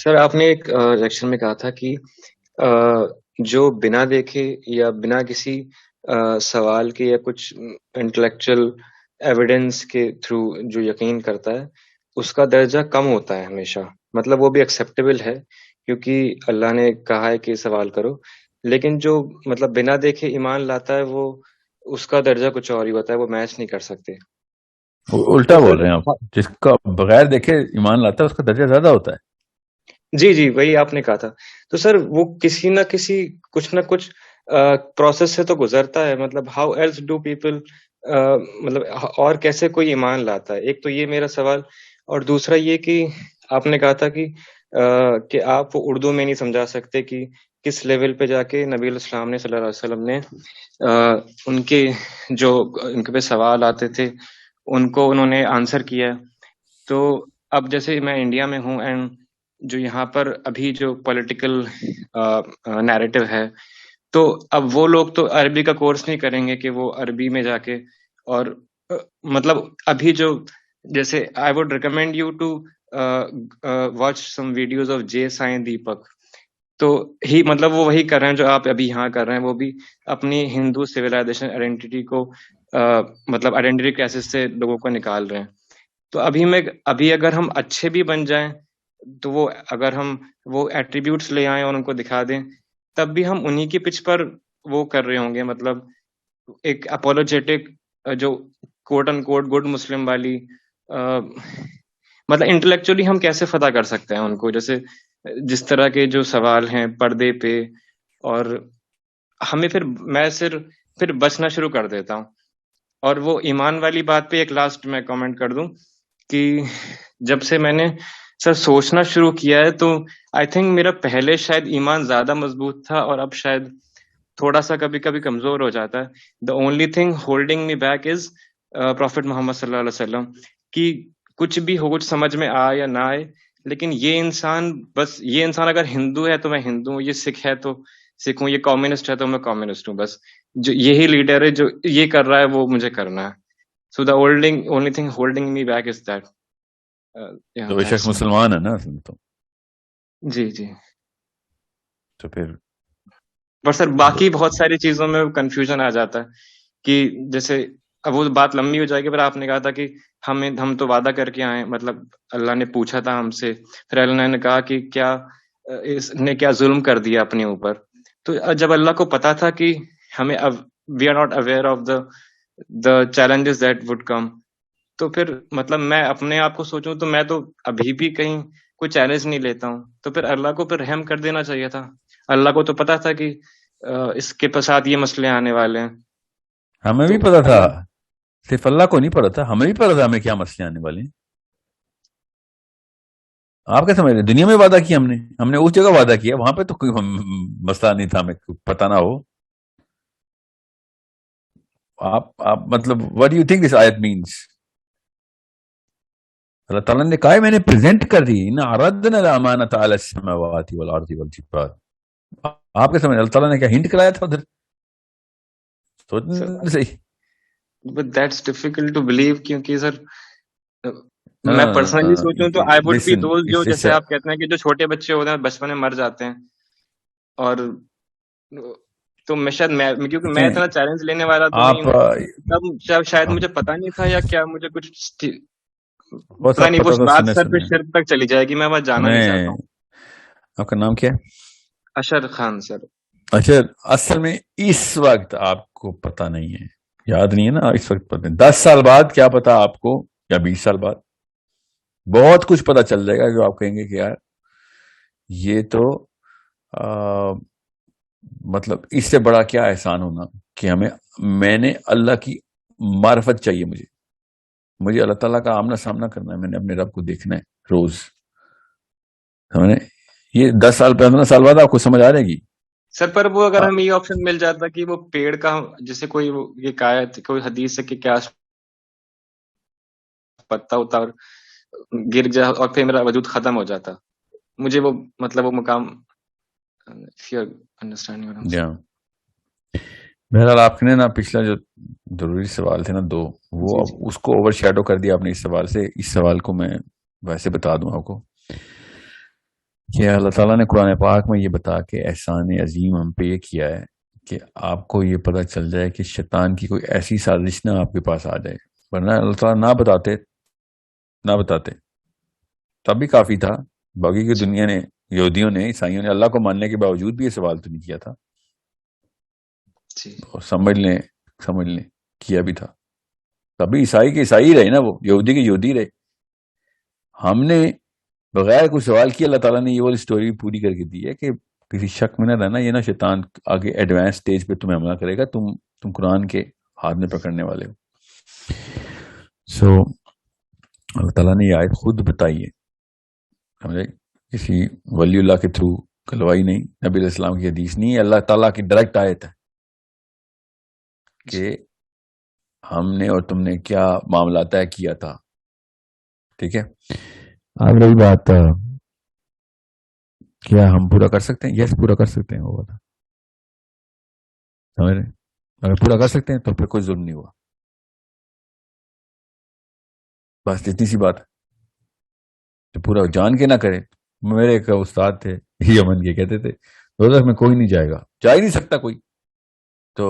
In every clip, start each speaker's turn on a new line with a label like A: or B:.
A: سر آپ نے ایک لیکچر میں کہا تھا کہ جو بنا دیکھے یا بنا کسی سوال کے یا کچھ انٹلیکچل ایویڈنس کے تھرو جو یقین کرتا ہے اس کا درجہ کم ہوتا ہے ہمیشہ. مطلب وہ بھی ایکسیپٹیبل ہے کیونکہ اللہ نے کہا ہے کہ سوال کرو، لیکن جو مطلب بنا دیکھے ایمان لاتا ہے وہ اس کا درجہ کچھ اور ہی ہوتا ہے، وہ میچ نہیں کر سکتے.
B: الٹا
A: تو
B: بول
A: پھر
B: رہے ہیں آپ. جس کا بغیر دیکھے ایمان لاتا ہے اس کا درجہ زیادہ ہوتا ہے.
A: جی جی وہی آپ نے کہا تھا. تو سر وہ کسی نہ کسی کچھ نہ کچھ پروسیس سے تو گزرتا ہے. مطلب ہاؤ ایلس ڈو پیپل، مطلب اور کیسے کوئی ایمان لاتا ہے؟ ایک تو یہ میرا سوال، اور دوسرا یہ کہ آپ نے کہا تھا کہ آپ وہ اردو میں نہیں سمجھا سکتے کہ کس لیول پہ جا کے نبی علیہ السلام نے صلی اللہ علیہ وسلم نے ان کے جو ان کے پہ سوال آتے تھے ان کو انہوں نے آنسر کیا. تو اب جیسے میں انڈیا میں ہوں، اینڈ جو یہاں پر ابھی جو پولیٹیکل نیریٹو ہے، تو اب وہ لوگ تو عربی کا کورس نہیں کریں گے کہ وہ عربی میں جا کے اور مطلب ابھی جو جیسے I would recommend you to watch some videos of J Sai Deepak. تو ہی مطلب وہ وہی کر رہے ہیں جو آپ ابھی یہاں کر رہے ہیں. وہ بھی اپنی ہندو سویلائزیشن آئیڈینٹی کو مطلب آئیڈینٹی کرائسس سے لوگوں کو نکال رہے ہیں. تو ابھی اگر ہم اچھے بھی بن جائیں تو وہ اگر ہم وہ ایٹریبیوٹس لے آئیں اور ان کو دکھا دیں تب بھی ہم انہی کی پچ پر وہ کر رہے ہوں گے. مطلب ایک اپولوجیٹک جو کوٹ ان کوٹ گڈ مسلم والی مطلب انٹلیکچولی ہم کیسے فتح کر سکتے ہیں ان کو، جیسے جس طرح کے جو سوال ہیں پردے پہ. اور ہمیں پھر بچنا شروع کر دیتا ہوں. اور وہ ایمان والی بات پہ ایک لاسٹ میں کامنٹ کر دوں کہ جب سے میں نے سر سوچنا شروع کیا ہے تو آئی تھنک میرا پہلے شاید ایمان زیادہ مضبوط تھا اور اب شاید تھوڑا سا کبھی کبھی کمزور ہو جاتا ہے. The only thing holding me back is prophet Muhammad صلی اللہ علیہ وسلم. کہ کچھ بھی ہو، کچھ سمجھ میں آئے یا نہ آئے، لیکن یہ انسان اگر ہندو ہے تو میں ہندو ہوں، یہ سکھ ہے تو سکھ ہوں، یہ کمیونسٹ ہے تو میں کمیونسٹ ہوں. بس جو یہی لیڈر ہے جو یہ کر رہا ہے وہ مجھے کرنا ہے. So the only thing holding me back is that.
B: تو بے شک مسلمان ہے نا اصل میں تو.
A: جی جی.
B: تو پھر
A: پر سر باقی بہت ساری چیزوں میں کنفیوژن آ جاتا ہے کہ جیسے اب وہ بات لمبی ہو جائے گی. پر آپ نے کہا تھا کہ ہم تو وعدہ کر کے آئے، مطلب اللہ نے پوچھا تھا ہم سے، پھر اللہ نے کہا کہ کیا اس نے کیا ظلم کر دیا اپنے اوپر. تو جب اللہ کو پتا تھا کہ ہمیں we are not aware of the challenges that would come, تو پھر مطلب میں اپنے آپ کو سوچوں تو میں تو ابھی بھی کہیں کوئی چیلنج نہیں لیتا ہوں. تو پھر اللہ کو پھر رحم کر دینا چاہیے تھا. اللہ کو تو پتا تھا کہ اس کے ساتھ یہ مسئلے آنے والے ہیں.
B: ہمیں بھی
A: تو
B: پتا تھا، صرف اللہ کو نہیں پتا تھا، ہمیں بھی پتا تھا ہمیں کیا مسئلے آنے والے ہیں. آپ کیا سمجھ رہے؟ دنیا میں وعدہ کیا ہم نے اس جگہ وعدہ کیا، وہاں پہ تو کوئی مسئلہ نہیں تھا، ہمیں پتا نہ ہو. آپ مطلب what do you think this آیت means؟ اللہ تعالیٰ نے کہا میں نے پریزنٹ کر دی ان عرضنا الامانۃ علی السماوات والارض والجبال. آپ کے سمجھ اللہ تعالیٰ نے کیا ہنٹ کرایا تھا ادھر؟ سوچنے صحیح.
A: But that's difficult to believe کیونکہ سر میں پرسنلی سوچوں تو آئی وڈ بی دوز جو جیسے آپ کہتے ہیں کہ جو چھوٹے بچے ہوتے ہیں بچپن میں مر جاتے ہیں. اور تو میں شاید کیونکہ میں اتنا چیلنج لینے والا تو نہیں ہوں، تب شاید مجھے پتا نہیں تھا یا کیا مجھے کچھ پتا نہیں، وہ بات سر پہ شرک تک چلی جائے گی، میں بس جانا نہیں چاہتا ہوں.
B: آپ کا نام کیا ہے؟
A: اشر خان سر.
B: اچھا، اصل میں اس وقت آپ کو پتا نہیں ہے، یاد نہیں ہے نا، اس وقت پتہ نہیں. 10 سال بعد کیا پتا آپ کو، یا 20 سال بعد بہت کچھ پتا چل جائے گا جو آپ کہیں گے کہ یار یہ تو مطلب اس سے بڑا کیا احسان ہونا کہ میں نے اللہ کی معرفت چاہیے، مجھے اللہ تعالیٰ کا آمنا سامنا کرنا ہے، میں نے اپنے رب کو دیکھنا ہے روز. یہ 10 سال 15 سال بعد آپ کو سمجھ آ رہے گی
A: سر. پر وہ اگر ہمیں یہ آپشن مل جاتا کہ وہ پیڑ کا جیسے کوئی یہ کہا کوئی حدیث ہے کہ کیا پتا ہوتا اور گر جائے اور پھر میرا وجود ختم ہو جاتا، مجھے وہ مطلب وہ مقام
B: بہرحال آپ نے نا پچھلا جو ضروری سوال تھے نا 2 وہ اس کو اوور شیڈو کر دیا آپ نے اس سوال سے. اس سوال کو میں ویسے بتا دوں آپ کو، کہ اللہ تعالیٰ نے قرآن پاک میں یہ بتا کے احسان عظیم ہم پہ یہ کیا ہے کہ آپ کو یہ پتہ چل جائے کہ شیطان کی کوئی ایسی سازش نہ آپ کے پاس آ جائے، ورنہ اللہ تعالیٰ نہ بتاتے تب بھی کافی تھا. باقی کی دنیا نے، یہودیوں نے، عیسائیوں نے اللہ کو ماننے کے باوجود بھی یہ سوال تو نہیں کیا تھا، اور سمجھ لیں کیا بھی تھا. تبھی عیسائی کے عیسائی رہے نا، وہ یہودی کے یہودی رہے. ہم نے بغیر کوئی سوال کیا اللہ تعالیٰ نے یہ والی سٹوری پوری کر کے دی ہے کہ کسی شک میں نہ رہنا، یہ نا شیطان آگے ایڈوانس سٹیج پہ تمہیں حملہ کرے گا، تم قرآن کے ہاتھ میں پکڑنے والے ہو. سو اللہ تعالیٰ نے یہ آیت خود بتائی ہے، سمجھے، کسی ولی اللہ کے تھرو کلوائی نہیں، نبی علیہ السلام کی حدیث نہیں ہے، اللہ تعالیٰ کی ڈائریکٹ آیت ہے کہ ہم نے اور تم نے کیا معاملہ طے کیا تھا. ٹھیک ہے، اب رہی بات کیا ہم پورا کر سکتے ہیں؟ یس، پورا کر سکتے ہیں. وہ بتا سمجھ رہے، اگر پورا کر سکتے ہیں تو پھر کوئی ظلم نہیں ہوا. بس اتنی سی بات ہے. جو پورا جان کے نہ کرے. میرے ایک استاد تھے یمن کے، کہتے تھے دوزخ میں کوئی نہیں جائے گا، جا ہی نہیں سکتا کوئی. تو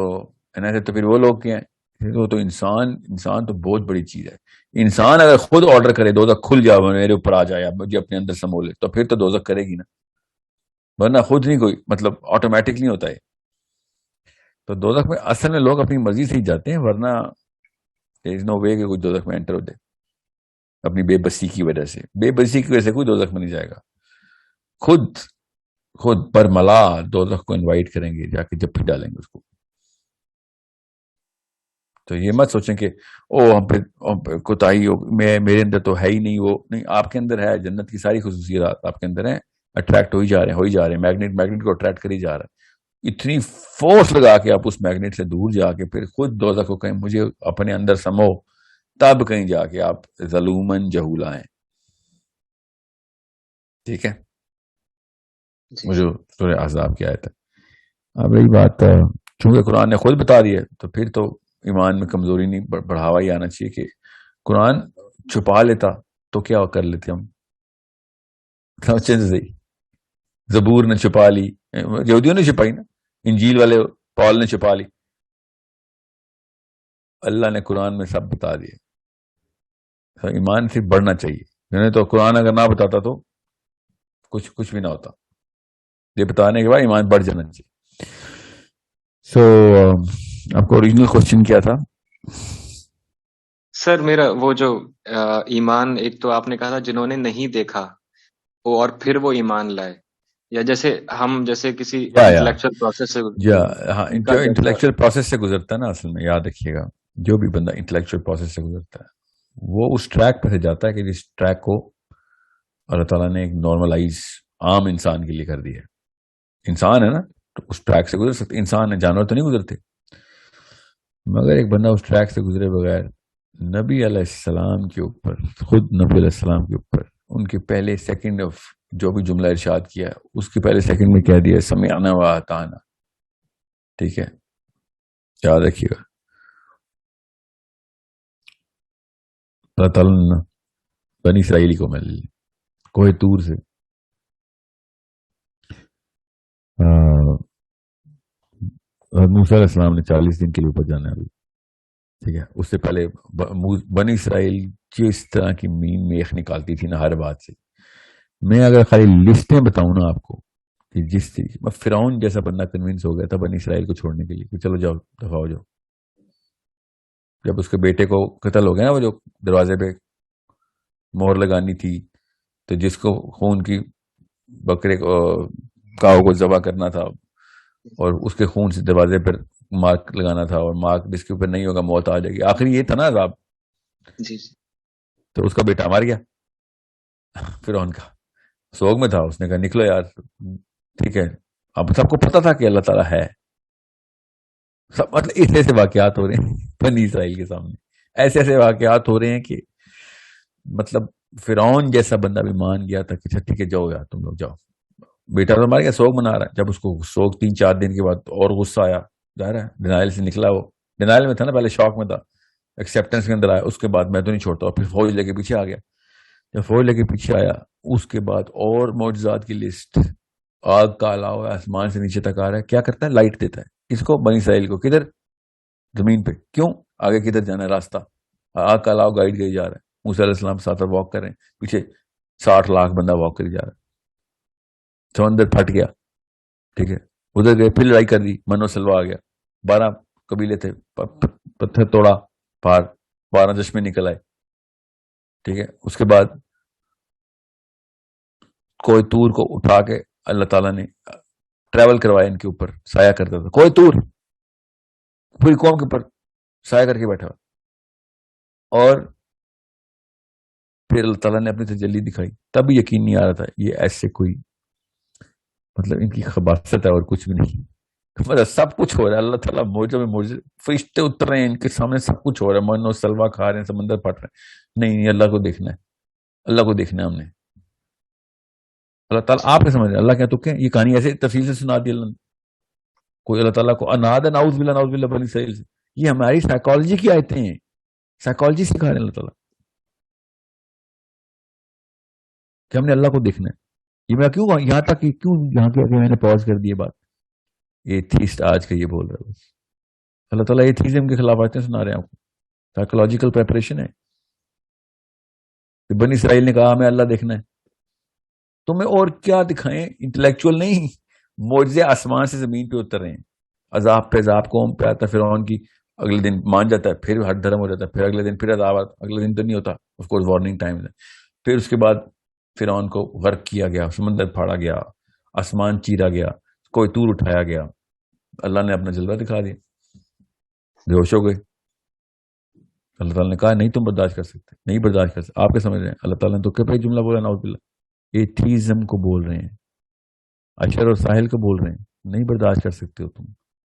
B: پھر وہ لوگ کیا ہیں؟ وہ تو انسان تو بہت بڑی چیز ہے. انسان اگر خود آرڈر کرے دوزخ کھل جائے، میرے اوپر آ جائے، مجھے اپنے اندر سمو لے، تو پھر تو دوزخ کرے گی نا، ورنہ خود نہیں کوئی، مطلب آٹومیٹک نہیں ہوتا ہے. تو دوزخ میں اصل میں لوگ اپنی مرضی سے ہی جاتے ہیں، ورنہ there is no way کہ کوئی دوزخ میں انٹر ہو جائے اپنی بے بسی کی وجہ سے. بے بسی کی وجہ سے کوئی دوزخ میں نہیں جائے گا. خود پر ملا دوزخ کو انوائٹ کریں گے، جا کے جب بھی ڈالیں گے اس کو. تو یہ مت سوچیں کہ ہم پہ کوتاہی ہو، میرے اندر تو ہے ہی نہیں. وہ نہیں، آپ کے اندر ہے. جنت کی ساری خصوصیات آپ کے اندر ہیں، اٹریکٹ ہو ہی جا رہے ہیں. میگنیٹ کو اٹریکٹ کر ہی جا رہا ہے. اتنی فورس لگا کے آپ اس میگنیٹ سے دور جا کے پھر خود دوزخ کو کہیں مجھے اپنے اندر سمو، تب کہیں جا کے آپ ظلومن جہولا ہیں. ٹھیک ہے، مجھے سورہ احزاب کی آیت ہے. اب یہی بات ہے، چونکہ قرآن نے خود بتا دیا تو پھر تو ایمان میں کمزوری نہیں، بڑھاوا ہی آنا چاہیے کہ قرآن چھپا لیتا تو کیا کر لیتے ہم. سمجھیں صحیح، زبور نے چھپا لی، یہودیوں نے چھپائی نا، انجیل والے پال نے چھپا لی. اللہ نے قرآن میں سب بتا دیا. ایمان سے بڑھنا چاہیے. میں تو قرآن اگر نہ بتاتا تو کچھ بھی نہ ہوتا. یہ بتانے کے بعد ایمان بڑھ جانا چاہیے. سو آپ کو اوریجنل کوشچن کیا تھا؟
A: سر میرا وہ جو ایمان، ایک تو آپ نے کہا تھا جنہوں نے نہیں دیکھا اور پھر وہ ایمان لائے، یا جیسے کسی انٹلیکچوئل پروسیس سے،
B: ہاں انٹلیکچوئل پروسیس سے گزرتا ہے نا. اصل میں یاد رکھیے گا، جو بھی بندہ انٹلیکچوئل پروسیس سے گزرتا ہے وہ اس ٹریک پہ سے جاتا ہے کہ جس ٹریک کو اللہ تعالیٰ نے ایک نارملائز عام انسان کے لیے کر دیا ہے. انسان ہے نا تو اس ٹریک سے گزر سکتے. انسان ہے، جانور تو نہیں گزرتے. مگر ایک بندہ اس ٹریک سے گزرے بغیر، نبی علیہ السلام کے اوپر، خود نبی علیہ السلام کے اوپر ان کے پہلے سیکنڈ آف جو بھی جملہ ارشاد کیا اس کے پہلے سیکنڈ میں کہہ دیا سمعنا و اطعنا. ٹھیک ہے، یاد رکھیے گا. اللہ تعالیٰ نے بنی اسرائیلی کو مل لی کوہ طور سے، موسیٰ علیہ السلام نے 40 دن کے لیے اوپر جانا ہے. ٹھیک ہے، اس سے پہلے بنی اسرائیل جس طرح کی مین میخ نکالتی تھی نا ہر بات سے. میں اگر خالی لسٹیں بتاؤں نا آپ کو کہ جس طریقے میں فرعون جیسا بندہ کنونس ہو گیا تھا بنی اسرائیل کو چھوڑنے کے لیے کہ چلو جاؤ دفاع ہو جاؤ. جب اس کے بیٹے کو قتل ہو گیا نا، وہ جو دروازے پہ مہر لگانی تھی، تو جس کو خون کی بکرے کاؤ کو ذبح کرنا تھا اور اس کے خون سے دروازے پر مارک لگانا تھا، اور مارک جس کے اوپر نہیں ہوگا موت آ جائے گی. آخری یہ تھا نا عذاب.
A: جی.
B: تو اس کا بیٹا مار گیا فرعون کا، سوگ میں تھا. اس نے کہا نکلو یار. ٹھیک ہے، اب سب کو پتا تھا کہ اللہ تعالیٰ ہے. سب مطلب ایسے ایسے واقعات ہو رہے ہیں بنی اسرائیل کے سامنے، ایسے ایسے واقعات ہو رہے ہیں کہ مطلب فرعون جیسا بندہ بھی مان گیا تھا کہ ٹھیک ہے جاؤ یار تم لوگ جاؤ. بیٹا تو مار گیا، سوگ منا رہا ہے. جب اس کو سوگ 3-4 دن کے بعد اور غصہ آیا، ظاہر ہے ڈینائل سے نکلا. وہ ڈینائل میں تھا نا، پہلے شوق میں تھا، ایکسیپٹنس کے اندر آیا. اس کے بعد میں تو نہیں چھوڑتا، اور پھر فوج لے کے پیچھے آ گیا. جب فوج لے کے پیچھے آیا اس کے بعد اور معجزات کی لسٹ. آگ کا علاوہ آسمان سے نیچے تک آ رہا ہے. کیا کرتا ہے؟ لائٹ دیتا ہے. اس کو بنی اسرائیل کو. کدھر؟ زمین پہ. کیوں؟ آگے کدھر جانا ہے راستہ. آگ کا علاوہ گائیڈ کری جا رہا ہے. موسیٰ علیہ السلام ساتھ واک کر رہے ہیں, پیچھے 60 لاکھ بندہ واک کری جا رہا ہے. سمندر پھٹ گیا, ٹھیک ہے, ادھر گئے, پھر لڑائی کر دی, منو سلوا آ گیا. 12 قبیلے تھے, پتھر توڑا, پار 12 چشمے نکل آئے, ٹھیک ہے. اس کے بعد کوئی تور کو اٹھا کے اللہ تعالیٰ نے ٹریول کروایا ان کے اوپر, سایہ کرتا تھا کوئی تور, پوری قوم کے اوپر سایہ کر کے بیٹھا. اور پھر اللہ تعالیٰ نے اپنی تجلی دکھائی. تب یقین نہیں آ رہا تھا یہ ایسے کوئی, مطلب ان کی خباثت ہے اور کچھ بھی نہیں. مطلب سب کچھ ہو رہا ہے, اللہ تعالیٰ موجے میں موجے, فرشتے اتر رہے ہیں ان کے سامنے, سب کچھ ہو رہا ہے, من و سلوا کھا رہے ہیں, سمندر پھٹ رہے ہیں. نہیں, اللہ کو دیکھنا ہے, اللہ کو دیکھنا ہے ہم نے. اللہ تعالیٰ آپ کے سمجھ رہے ہیں اللہ کیا تو کیا, یہ کہانی ایسے تفصیل سے سنا دی اللہ نے. کوئی اللہ تعالیٰ کو اناد ہے, نعوذ باللہ بنی اسرائیل سے. یہ ہماری سائیکالوجی کی آیتیں ہیں, سائیکالوجی سکھا رہے ہیں اللہ تعالیٰ کہ ہم نے اللہ کو دیکھنا ہے. یہ میں کیوں یہاں تک کیوں یہاں کے میں نے پاز کر دی بات. ایتھیسٹ آج کا یہ بول رہا ہے, بس اللہ تعالیٰ ایتھیزم کے خلاف آیتیں سنا رہے ہیں آپ کو. سائیکولوجیکل پریپریشن ہے. بنی اسرائیل نے کہا ہمیں اللہ دیکھنا ہے, تمہیں اور کیا دکھائیں, انٹلیکچوئل نہیں, معجزے آسمان سے زمین پہ اتر رہے ہیں. عذاب پہ عذاب قوم پہ آتا ہے فرعون کی, اگلے دن مان جاتا ہے, پھر ہٹ دھرم ہو جاتا ہے, پھر اگلے دن پھر عذاب آتا, اگلے دن تو نہیں ہوتا آف کورس, وارننگ ٹائم ہے. پھر اس کے بعد فرعون کو غرق کیا گیا, سمندر پھاڑا گیا, آسمان چیرا گیا, کوئی تور اٹھایا گیا, اللہ نے اپنا جلوہ دکھا دیا, بے ہوش ہو گئے. اللہ تعالیٰ نے کہا نہیں تم برداشت کر سکتے, نہیں برداشت کر سکتے. آپ کیا سمجھ رہے ہیں اللہ تعالیٰ نے تو کیا جملہ بولا, نعوذ باللہ, ایتھیزم کو بول رہے ہیں, اشر اور ساحل کو بول رہے ہیں, نہیں برداشت کر سکتے ہو تم.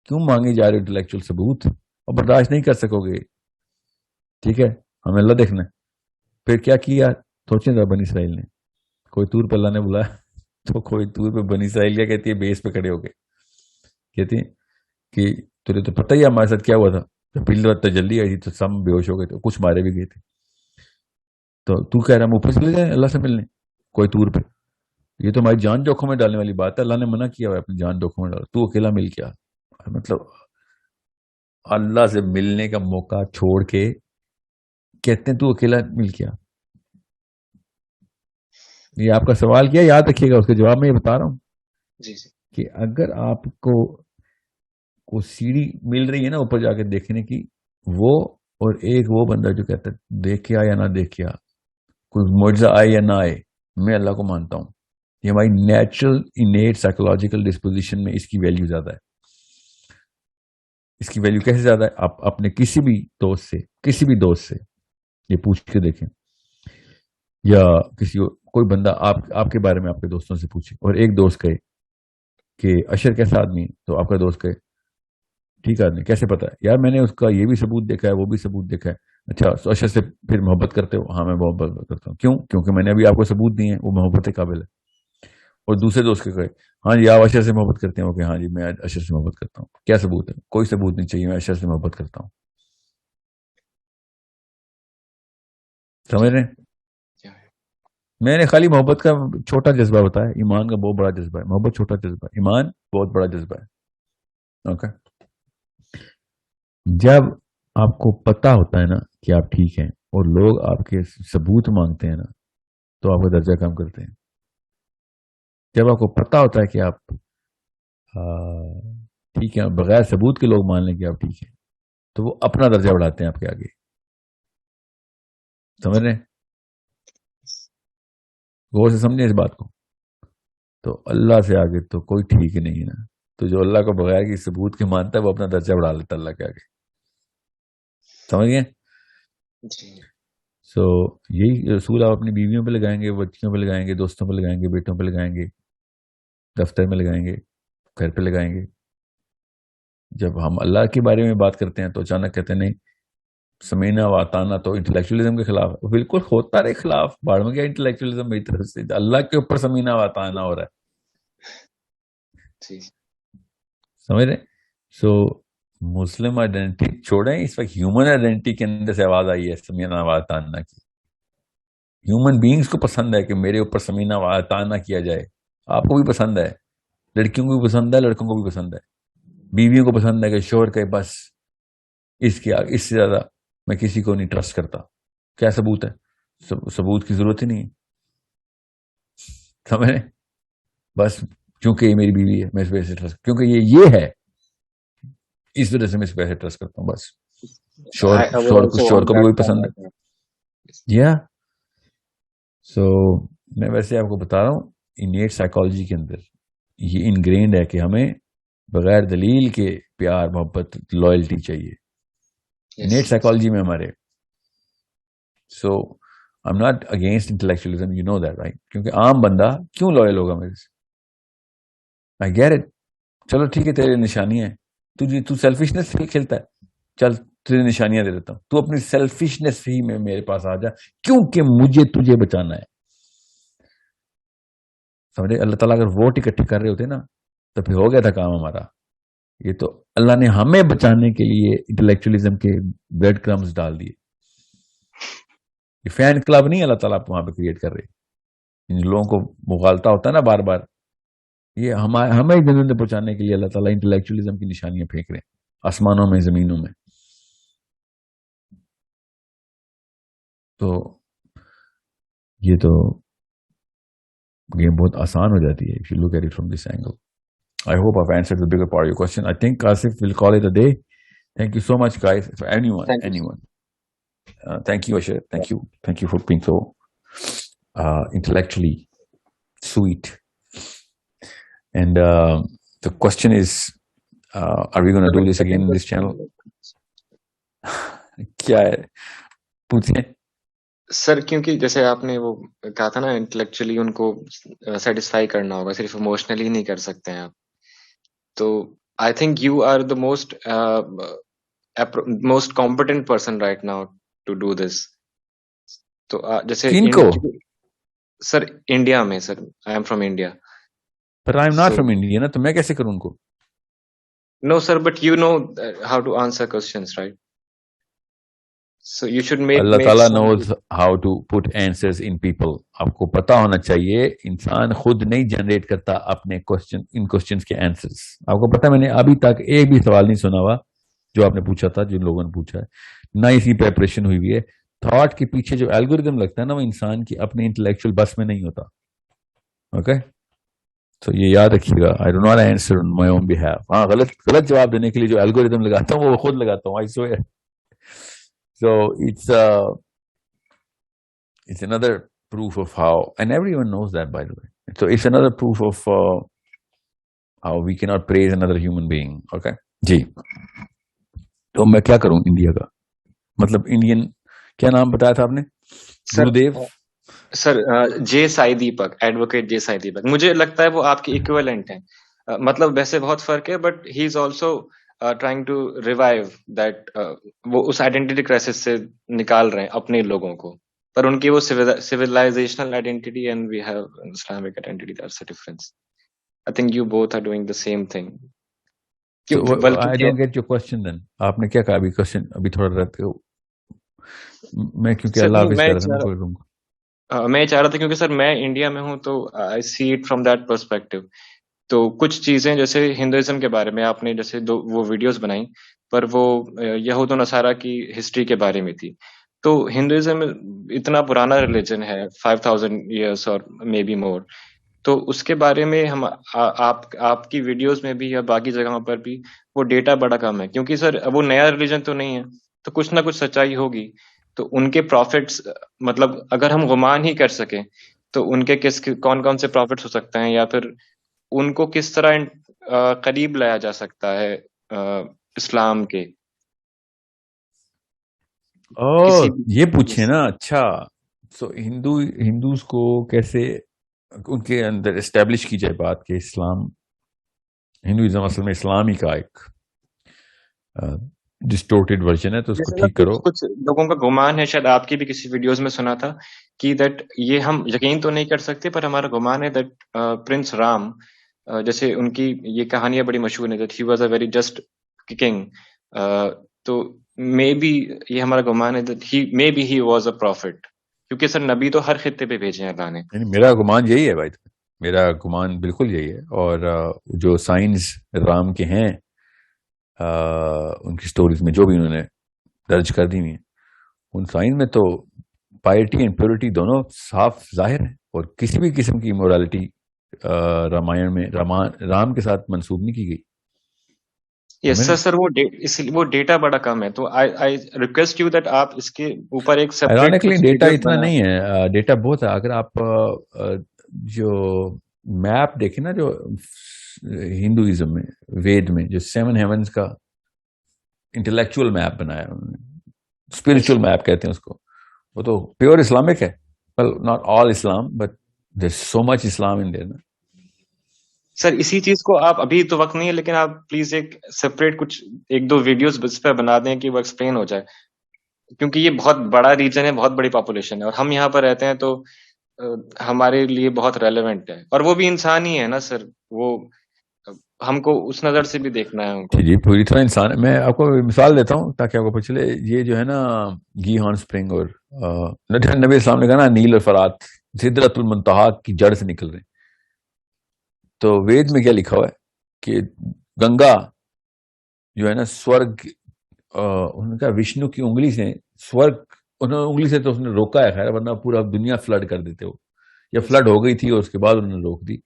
B: کیوں مانگے جا رہے ہو انٹلیکچوئل ثبوت, اور برداشت نہیں کر سکو گے, ٹھیک ہے, ہمیں اللہ دیکھنا ہے. پھر کیا کیا سوچیں ذرا, بنی اسرائیل نے کوئی تور پہ اللہ نے بلایا, تو کوئی تور پہ بنی اسرائیل کیا کہتی ہے, بیس پہ کھڑے ہو گئے, کہتی ہیں کہ تجھے تو پتہ ہی ہمارے ساتھ کیا ہوا تھا, جب پہلی بار تجلی آئی تھی تو سب بے ہوش ہو گئے تھے, کچھ مارے بھی گئے تھے. تو کہہ رہا ہم اوپر چلے جائیں اللہ سے ملنے کوئی تور پہ, یہ تو ہماری جان جوکھوں میں ڈالنے والی بات ہے. اللہ نے منع کیا ہوا اپنی جان جوکھوں میں ڈال, تو اکیلا مل کیا, مطلب اللہ سے ملنے کا موقع چھوڑ کے کہتے ہیں تو اکیلا مل کیا. یہ آپ کا سوال کیا, یاد رکھیے گا, اس کے جواب میں یہ بتا رہا ہوں
A: جی جی
B: کہ اگر آپ کو سیڑھی مل رہی ہے نا اوپر جا کے دیکھنے کی, وہ اور ایک وہ بندہ جو کہتا ہے دیکھیا یا نہ دیکھیا, کوئی معجزہ آئے یا نہ آئے, میں اللہ کو مانتا ہوں. یہ ہماری نیچرل انیٹ سائیکولوجیکل ڈسپوزیشن میں اس کی ویلیو زیادہ ہے. اس کی ویلیو کیسے زیادہ ہے, آپ اپنے کسی بھی دوست سے یہ پوچھ کے دیکھیں, یا کوئی بندہ آپ کے بارے میں آپ کے دوستوں سے پوچھے, اور ایک دوست کہے کہ اشر کیسا آدمی ہے, تو آپ کا دوست کہے ٹھیک آدمی, کیسے پتا ہے یار, میں نے اس کا یہ بھی ثبوت دیکھا ہے, وہ بھی ثبوت دیکھا ہے. اچھا تو اشر سے پھر محبت کرتے ہو؟ ہاں میں محبت کرتا ہوں. کیوں؟ کیونکہ میں نے ابھی آپ کو ثبوت دیے ہیں, وہ محبت کے قابل ہے. اور دوسرے دوست کے کہے ہاں جی آپ اشر سے محبت کرتے ہیں, کہ ہاں جی میں اشر سے محبت کرتا ہوں. کیا ثبوت ہے؟ کوئی ثبوت نہیں چاہیے, میں اشر سے محبت کرتا ہوں. سمجھ رہے ہیں؟ میں نے خالی محبت کا چھوٹا جذبہ بتایا, ایمان کا بہت بڑا جذبہ ہے. محبت چھوٹا جذبہ ہے, ایمان بہت بڑا جذبہ ہے. اوکے, جب آپ کو پتا ہوتا ہے نا کہ آپ ٹھیک ہیں, اور لوگ آپ کے ثبوت مانگتے ہیں نا, تو آپ کا درجہ کم کرتے ہیں. جب آپ کو پتا ہوتا ہے کہ آپ ٹھیک ہے, بغیر ثبوت کے لوگ مان لیں کہ آپ ٹھیک ہیں, تو وہ اپنا درجہ بڑھاتے ہیں آپ کے آگے. سمجھ رہے ہیں؟ غور سے سمجھیں اس بات کو. تو اللہ سے آگے تو کوئی ٹھیک نہیں ہے نا, تو جو اللہ کو بغیر کی ثبوت کے مانتا ہے وہ اپنا درجہ بڑھا لیتا ہے اللہ کے آگے. سمجھ گئے؟ سو یہی رسول آپ اپنی بیویوں پہ لگائیں گے, بچیوں پہ لگائیں گے, دوستوں پہ لگائیں گے, بیٹوں پہ لگائیں گے, دفتر میں لگائیں گے, گھر پہ لگائیں گے. جب ہم اللہ کے بارے میں بات کرتے ہیں تو اچانک کہتے ہیں نہیں سمینا واتانا تو انٹلیکچولیزم کے خلاف. بالکل ہوتا رہے خلاف, باڑ میں گیا انٹلیکچولیزم میری طرف سے, اللہ کے اوپر سمینا واتانا ہو رہا ہے. سمجھ رہے؟ سو مسلم آئیڈینٹی چھوڑیں, اس وقت ہیومن آئیڈینٹی کے اندر سے آواز آئی ہے سمینا واتانا کی. ہیومن بینگس کو پسند ہے کہ میرے اوپر سمینہ تانا کیا جائے. آپ کو بھی پسند ہے, لڑکیوں کو بھی پسند ہے, لڑکوں کو بھی پسند ہے, بیویوں کو پسند ہے کہ شوہر کہ بس اس سے زیادہ میں کسی کو نہیں ٹرسٹ کرتا. کیا ثبوت ہے؟ ثبوت کی ضرورت ہی نہیں ہے, سمجھیں؟ بس کیونکہ یہ میری بیوی ہے میں اس وجہ سے ٹرسٹ, کیونکہ یہ ہے اس وجہ سے میں اس وجہ سے ٹرسٹ کرتا ہوں. بس
A: I would also
B: شوہر
A: want
B: کو بھی
A: that
B: وہی پسند
A: format.
B: ہے. یا سو میں ویسے آپ کو بتا رہا ہوں, انیٹ سائیکالوجی کے اندر یہ انگرینڈ ہے کہ ہمیں بغیر دلیل کے پیار محبت لائلٹی چاہیے. Innate
A: Yes.
B: سائیکالوجی میں ہمارے. So I am not against intellectualism, you know that right, کیونکہ عام بندہ کیوں لائل ہوگا میرے سے؟ I get it. چلو ٹھیک ہے, تیری نشانیاں ہیں, تو سیلفشنس سے کھیلتا ہے, چل تجھے نشانیاں دے دیتا ہوں, تو اپنی سیلفشنس ہی میں میرے پاس آ جا, کیونکہ مجھے تجھے بچانا ہے. سمجھے؟ اللہ تعالیٰ اگر ووٹ اکٹھے کر رہے ہوتے نا تو پھر ہو گیا تھا کام ہمارا. یہ تو اللہ نے ہمیں بچانے کے لیے انٹلیکچولیزم کے بریڈ کرمز ڈال دیے. یہ فین کلب نہیں اللہ تعالیٰ وہاں پہ کریٹ کر رہے, ان لوگوں کو مغالطہ ہوتا ہے نا بار بار, یہ ہمیں جنت پہنچانے کے لیے اللہ تعالیٰ انٹلیکچولیزم کی نشانیاں پھینک رہے ہیں آسمانوں میں زمینوں میں. تو یہ تو گیم بہت آسان ہو جاتی ہے if you look at it from this angle. I hope I've answered the bigger part of your question. I think Asif will call it a day. Thank you so much, guys. For
A: Thank you.
B: anyone. Thank you, Ashir. Thank you for being so intellectually sweet. And the question is, are we going to do this again in this channel? کیا ہے پوچھیں
A: سر, کیونکہ جیسے آپ نے وہ کہا تھا نا انٹلیکچولی ان کو سیٹسفائی کرنا ہوگا, صرف ایموشنلی نہیں کر سکتے ہیں آپ. تو I think you are the most competent person right now to do this. تو جیسے
B: کن کو؟
A: سر انڈیا میں, sir I am from India.
B: But I'm not from India نا, تو میں کیسے کروں ان کو؟
A: No sir, but you know how to answer questions, right? So you should make
B: اللہ تعالیٰ
A: some.
B: knows how to put answers in people. آپ کو پتا ہونا چاہیے انسان خود نہیں جنریٹ کرتا اپنے ان کوشچنس کے آنسرز. آپ کو پتا میں نے ابھی تک ایک بھی سوال نہیں سنا ہوا جو آپ نے پوچھا تھا, جن لوگوں نے پوچھا ہے, نہ اس کی پریپریشن ہوئی ہوئی ہے. تھاٹ کے پیچھے جو الگوریدم لگتا ہے نا, وہ انسان کی اپنے انٹلیکچوئل بس میں نہیں ہوتا. اوکے, تو یہ یاد رکھیے گا. I do not answer on my own behalf. ہاں, غلط جواب دینے کے لیے جو الگوریدم لگاتا ہوں وہ خود لگاتا ہوں. آئی سوئر. So it's another proof of how, and everyone knows that by the way. So it's another proof of how we cannot praise another human being. Okay. جی, تو میں کیا کروں انڈیا کا, مطلب انڈین کیا نام بتایا تھا آپ نے؟ گرودیو
A: سر جے سائی دیپک, ایڈوکیٹ جے سائی دیپک. مجھے لگتا ہے وہ آپ کے ایکویلنٹ ہیں. مطلب ویسے بہت فرق ہے, but he is also trying to revive that. وہ اس آئیڈینٹی کرائسس سے نکال رہے ہیں اپنے لوگوں کو, پر ان کی وہ civilization identity and we have Islamic identity, that's a difference. I think you both are doing the same thing.
B: I don't get your question then. آپ نے کیا کہا ابھی کوشچن؟ ابھی تھوڑا رہتے ہو میں, کیونکہ اللہ حافظ کر رہا تھا نا.
A: میں چاہ رہا تھا کیونکہ سر میں انڈیا میں ہوں تو I see it from that perspective. تو کچھ چیزیں جیسے ہندوازم کے بارے میں آپ نے جیسے وہ ویڈیوز بنائی, پر وہ یہود و نصارہ کی ہسٹری کے بارے میں تھی. تو ہندوازم اتنا پرانا ریلیجن ہے, 5000 ایئرس اور مے بی مور. تو اس کے بارے میں ہم آپ کی ویڈیوز میں بھی یا باقی جگہوں پر بھی وہ ڈیٹا بڑا کم ہے, کیونکہ سر وہ نیا ریلیجن تو نہیں ہے, تو کچھ نہ کچھ سچائی ہوگی. تو ان کے پروفٹس, مطلب اگر ہم گمان ہی کر سکیں تو ان کے کون کون سے پروفٹس ہو سکتے ہیں, یا پھر ان کو کس طرح قریب لایا جا سکتا ہے اسلام کے.
B: یہ پوچھے نا. اچھا, سو ہندوز کو کیسے ان کے اندر اسٹیبلش کی جائے بات کہ اسلام, ہندوازم اصل میں اسلامی کا ایک ڈسٹورٹیڈ ورژن ہے, تو اس کو ٹھیک کرو.
A: کچھ لوگوں کا گمان ہے, شاید آپ کی بھی کسی ویڈیوز میں سنا تھا کہ دیٹ یہ ہم یقین تو نہیں کر سکتے, پر ہمارا گمان ہے دیٹ پرنس رام, جیسے ان کی یہ کہانیاں بڑی مشہور ہیں, that he was a very just king. تو مے بی یہ ہمارا گمان ہے that may be he was a prophet. کیونکہ سر نبی تو ہر خطے پہ بھیجے ہیں اللہ نے.
B: یعنی میرا گمان یہی ہے بھائی، میرا گمان بالکل یہی ہے. اور جو سائنس رام کے ہیں ان کی سٹوریز میں جو بھی انہوں نے درج کر دی ہوئی ہیں، ان سائن میں تو پائرٹی اینڈ پیورٹی دونوں صاف ظاہر ہیں، اور کسی بھی قسم کی مورالٹی رامائن میں رام کے ساتھ منسوب نہیں کی گئی.
A: یس سر. سر وہ ڈیٹا بڑا کم ہے، تو آئی ریکویسٹ یو دیٹ آپ اس کے اوپر ایک سیپریٹ
B: آئرونیکلی ڈیٹا اتنا نہیں ہے، ڈیٹا بہت ہے. اگر آپ جو میپ دیکھیں نا، جو ہندوازم میں وید میں جو 7 ہیونز کا انٹلیکچوئل میپ بنایا انہوں نے، اسپرچل میپ کہتے ہیں اس کو، وہ تو پیور اسلامک ہے. well not all Islam but there's so much Islam in there نا.
A: سر اسی چیز کو آپ ابھی تو وقت نہیں ہے، لیکن آپ پلیز ایک سیپریٹ کچھ 1-2 ویڈیوز اس پہ بنا دیں کہ وہ ایکسپلین ہو جائے، کیونکہ یہ بہت بڑا ریجن ہے، بہت بڑی پاپولیشن ہے، اور ہم یہاں پر رہتے ہیں تو ہمارے لیے بہت ریلیونٹ ہے. اور وہ بھی انسان ہی ہے نا سر، وہ ہم کو اس نظر سے بھی دیکھنا ہے ان کو.
B: جی پوری طرح انسان ہے. میں آپ کو مثال دیتا ہوں تاکہ آپ کو پتہ چلے. یہ جو ہے نا گی ہارن اسپرنگ، اور نبی اسلام نے کہا نا نیل اور فرات سدرۃ المنتہا کی جڑ سے نکل رہے ہیں. تو وید میں کیا لکھا ہوا ہے کہ گنگا جو ہے نا سورگ، انہوں نے کہا وشنو کی انگلی سے سورگ، انہوں نے انگلی سے تو اس نے روکا ہے، خیر ورنہ پورا دنیا فلڈ کر دیتے ہو، یا فلڈ ہو گئی تھی اور اس کے بعد انہوں نے روک دی.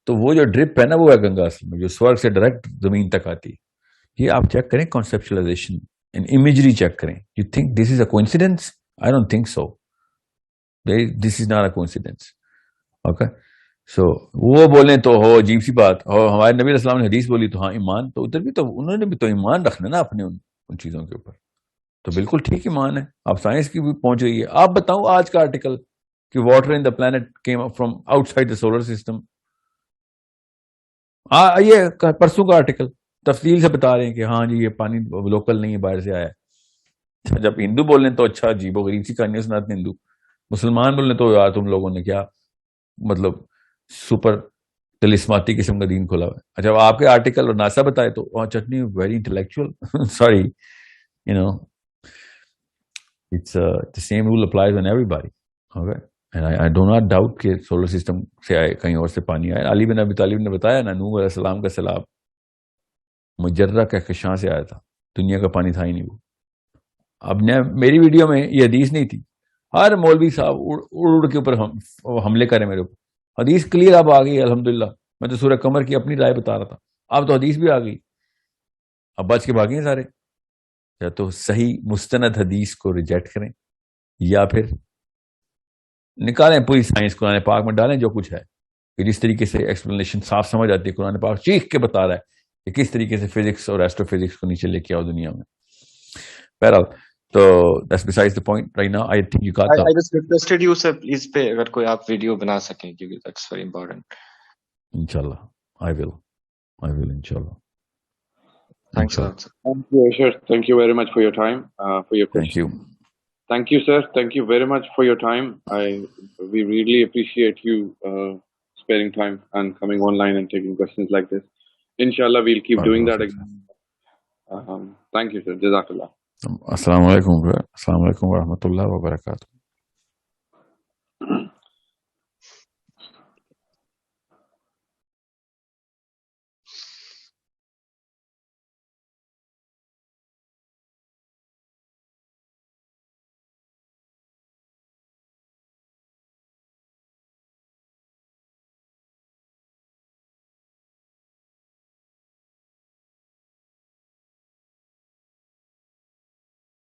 B: تو وہ جو ڈرپ ہے نا وہ ہے گنگا اصل میں، جو سورگ سے ڈائریکٹ زمین تک آتی ہے. یہ آپ چیک کریں کانسیپچلائزیشن امیجری چیک کریں. You think this is a coincidence? I don't think so. This is not a coincidence. Okay so وہ بولیں تو ہو عجیب سی بات، اور ہمارے نبی علیہ السلام نے حدیث بولی تو ہاں ایمان، تو ادھر بھی تو انہوں نے بھی تو ایمان رکھنا نا اپنے ان چیزوں کے اوپر. تو بالکل ٹھیک ایمان ہے. اب سائنس کی بھی پہنچ گئی ہے. آپ بتاؤں آج کا آرٹیکل کہ water in the planet came up from outside the solar system, یہ پرسوں کا آرٹیکل تفصیل سے بتا رہے ہیں کہ ہاں جی یہ پانی لوکل نہیں ہے، باہر سے آیا ہے. جب ہندو بول رہے تو اچھا عجیب و غریب سی کہانیاں سناتے ہیں ہندو. مسلمان بول رہے تو یار تم لوگوں نے کیا مطلب سپر تلسماتی قسم کا دین کھولا ہوا ہے. اچھا آپ کے آرٹیکل اور ناسا بتائے تو chutney very intellectual sorry you know it's the same rule applies on everybody. Okay, and I do not doubt کہ سولر سسٹم سے آئے، کہیں اور سے پانی آیا. علی بن ابی طالب نے بتایا نا نوح علیہ السلام کا سیلاب مجرہ کہکشاں سے آیا تھا، دنیا کا پانی تھا ہی نہیں وہ. اب میری ویڈیو میں یہ حدیث نہیں تھی. ہر مولوی صاحب اڑ کے اوپر حملے کرے میرے اوپر. حدیث کلیئر اب آ گئی الحمدللہ. میں تو سورہ قمر کی اپنی رائے بتا رہا تھا، اب تو حدیث بھی آ گئی. اب بچ کے بھاگیں سارے. یا تو صحیح مستند حدیث کو ریجیکٹ کریں، یا پھر نکالیں پوری سائنس قرآن پاک میں ڈالیں جو کچھ ہے. کہ جس طریقے سے ایکسپلینیشن صاف سمجھ آتی ہے، قرآن پاک چیخ کے بتا رہا ہے کہ کس طریقے سے فزکس اور ایسٹرو فزکس کو نیچے لے کے آؤ دنیا میں. بہرحال تو that's besides the point right now. I think you got that.
A: I just requested you sir please پہ اگر کوئی آپ ویڈیو بنا سکیں کیونکہ that's very important.
B: Inshallah I will inshallah.
A: Thanks a lot sir.
C: Thank you Asher, thank you very much for your time, for your question.
B: Thank
C: you sir, thank you very much for your time. We really appreciate you sparing time and coming online and taking questions like this. Inshallah we'll keep doing that again. Thank you sir, Jazakallah.
B: Assalamu alaikum wa rahmatullahi wa barakatuh.